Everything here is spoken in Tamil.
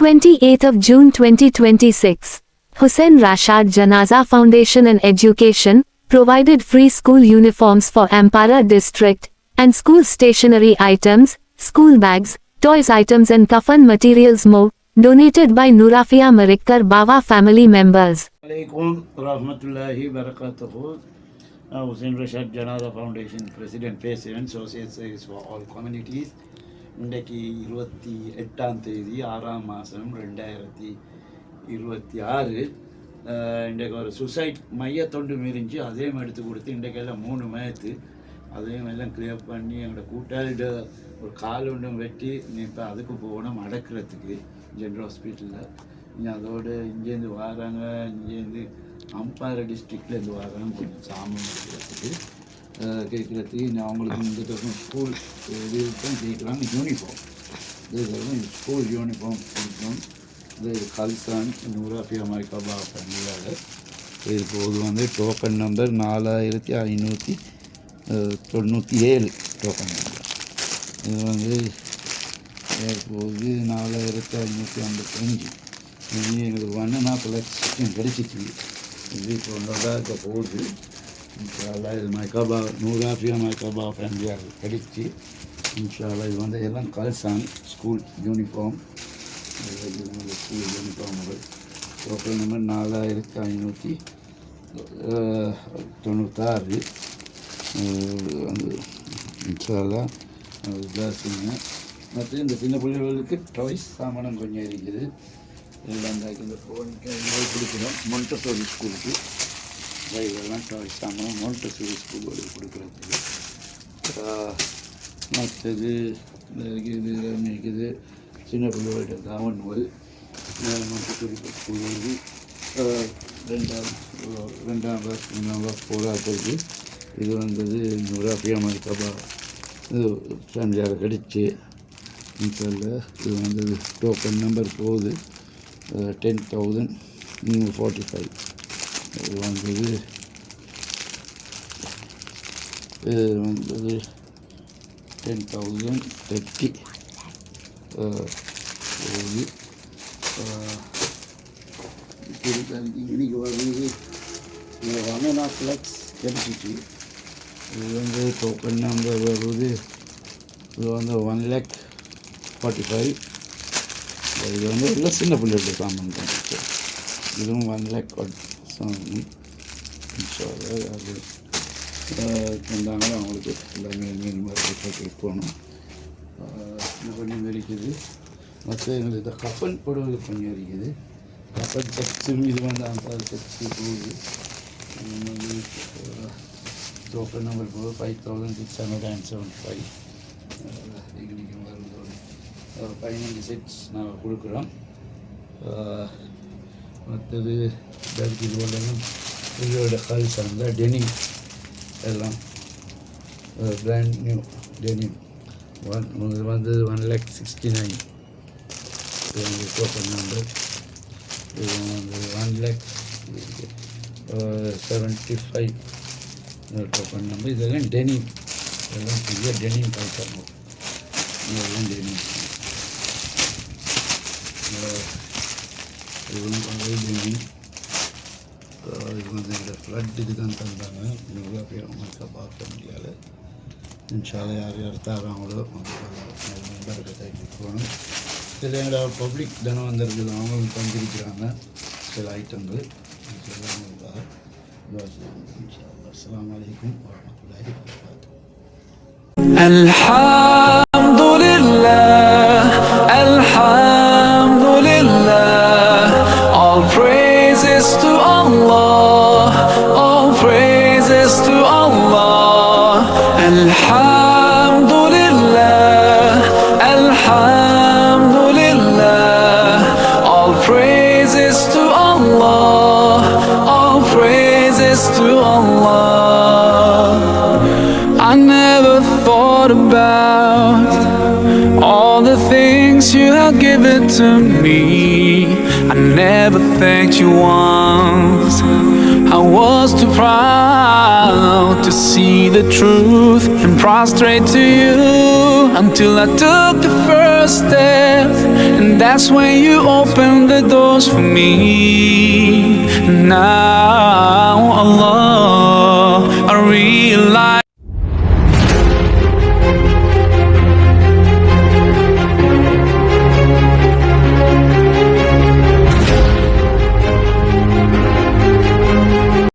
28th of June 2026. Hussain Rashad Janaza Foundation and Education provided free school uniforms for Ampara district and school stationery items, school bags, toys items and kafan materials more donated by Nurafia Marikkar Bawa family members. Alaikum rahmatullahi barakatuhu. Hussain Rashad Janaza Foundation President President Social Service for All Communities. இன்றைக்கு 28ஆம் தேதி 6ஆம் மாதம் 2026. இன்றைக்கு ஒரு சுசைட் மையத்தொண்டு மீறிஞ்சு அதையும் எடுத்து கொடுத்து இன்றைக்கெல்லாம் 3 மையத்து அதையும் எல்லாம் கிளியர் பண்ணி எங்களோட கூட்டாளிட ஒரு கால் ஒன்றும் வெட்டி இப்போ அதுக்கு போகணும் அடக்கிறதுக்கு ஜென்ரல் ஹாஸ்பிட்டலில். இங்கே அதோடு இங்கேருந்து வராங்க, இங்கேருந்து அம்பாறை டிஸ்ட்ரிக்ட்லேருந்து வராங்க கொஞ்சம் சாமான் வைக்கிறதுக்கு கேட்குறதுக்கு. அவங்களுக்கு இந்த பக்கம் ஸ்கூல் இது தான் கேட்குறாங்க. யூனிஃபார்ம் இது ஸ்கூல் யூனிஃபார்ம் கொடுக்கணும். இது கல்சான் நூராஃபியா மைக்காபா பள்ளியால் இது போது வந்து டோக்கன் நம்பர் 4597 டோக்கன் நம்பர். இது வந்து போது 4555. இது எங்களுக்கு 1.5 லட்சம் கிடைச்சிச்சு. இது இப்போ இப்போ போகுது. இன்ஷால்லா இது மைக்காபா நூராஃபியா மைக்காபா ஃபேமிலியாக கிடைச்சி இன்ஷால்லா இது வந்து எல்லாம் கல்சான் ஸ்கூல் யூனிஃபார்ம். ஸ்கூல் யூனிஃபார்முகள் டோக்கன் நம்பர் 4596 வந்து இன்ஷால்லா இதாச்சுங்க. மற்ற இந்த சின்ன பிள்ளைகளுக்கு டாய்ஸ் சாமானம் கொஞ்சம் இருக்குது. எல்லாம் இந்த ஃபோனுக்கு கொடுக்குறோம். மொண்டசோரி ஸ்கூலுக்கு இதெல்லாம் டாய்ஸ் சாமானம் மொண்டசோரி ஸ்கூலோடு கொடுக்குறதுக்கு. மற்றது இது இருக்குது சின்ன பிள்ளைகளோட கவர்னூல் மொண்டசோரி ஸ்கூலுக்கு 2ஆம் கிளாஸ் 3ஆம் கிளாஸ் போராட்டத்துக்கு இது வந்தது நூராஃபியா மைக்காபா இது ஃபேமிலியாக கிடைச்சி. இன்ஷால்லா இது வந்தது டோக்கன் நம்பர் போகுது 10,045. இது வந்தது 10,030 போகுது. இன்னைக்கு வருது 1.5 லட்சம் கிடைச்சிச்சு. இது வந்து டோக்கன் நம்பர் வருது இது வந்து 1,45,000. இது வந்து எல்லாம் சின்ன பிள்ளைகளுக்கு சாமான் தான். இதுவும் 1,00,000 சாமான். அது வந்தாங்களோ அவங்களுக்கு எல்லாமே மீன் மாதிரி போகணும். கொஞ்சம் இருக்குது. மற்ற எங்களுக்கு இந்த கஃபன் புடவை கொஞ்சம் இருக்குது. கஃபன் செக்ஸும் இது வந்து 50 செக்ஸு போகுது. டோக்கன் நம்பர் போகுது 5,675. எங்களுக்கு வருது 15 செட்ஸ் நாங்கள் கொடுக்குறோம். மற்றது இதற்கு இது போலலாம் இதோட கல்சான்ல டெனிம் எல்லாம் பிராண்ட் நியூ டெனிம் வந்து 1,69,000. இது வந்து டோக்கன் நம்பர். இது வந்து 1,75,000 டோக்கன் நம்பர். இதெல்லாம் டெனிம், இதெல்லாம் பெரிய டெனிம் கல்சான். இதெல்லாம் டெனிம் இதுவும் டெனிம். இது வந்து இந்த ஃப்ளட்டுக்கு தான் தந்தாங்க. இவ்வளோ பேர் அவங்களுக்கு பார்க்க முடியாது. இன்ஷால்லா யார் யார் தராங்களோ பறக்கத்தை போகணும். சில எங்களோட பப்ளிக் தினம் வந்திருக்குது, அவங்களும் தந்திருக்கிறாங்க சில ஐட்டங்கள். அஸ்ஸலாமு அலைக்கும் வரஹ்மத்துல்லாஹி வபரகாத்துஹு. Alhamdulillah, Alhamdulillah, all praises to Allah, all praises to Allah. Alhamdulillah, Alhamdulillah, all praises to Allah, all praises to Allah. I never thought about all the things you have given to me. I never thanked you once. I was too proud to see the truth and prostrate to you until I took the first step, and that's when you opened the doors for me. Now